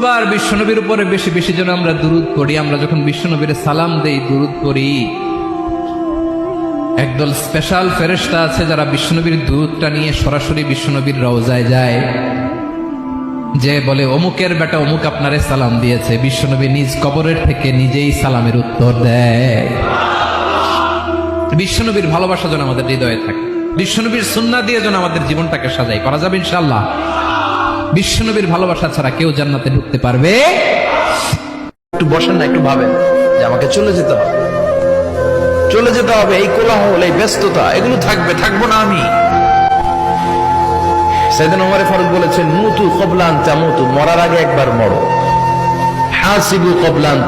শুক্রবার বিশ্বনবীর উপরে বেশি বেশি যেন আমরা দুরূদ পড়ি। আমরা যখন বিশ্বনবীর সালাম দেই, দুরূদ পড়ি, একদল স্পেশাল ফেরেশতা আছে যারা বিশ্বনবীর দুরূদটা নিয়ে সরাসরি বিশ্বনবীর রওজায় যায়, যে বলে অমুকের বেটা অমুক আপনারে সালাম দিয়েছে। বিশ্বনবী নিজ কবরের থেকে নিজেই সালামের উত্তর দেয়। বিশ্বনবীর ভালোবাসা যেন আমাদের হৃদয়ে থাকে, বিশ্বনবীর সুন্নাহ দিয়ে যেন আমাদের জীবনটাকে সাজাই। করা যাবে ইনশাআল্লাহ। বিশ্বনবীর ভালোবাসা ছাড়া কেউ জান্নাতে ঢুকতে পারবে? একটু বসেন না, একটু ভাবেন যে আমাকে চলে যেতে হবে, চলে যেতে হবে। এই কোলাহল, এই ব্যস্ততা, এগুলো থাকবো না আমি। সাইয়েদনা ওমর ফারুক বলেছেন, মুতু ক্বাবলা আন তামুতু, মরার আগে একবার মরো। হাসিবু ক্বাবলা আন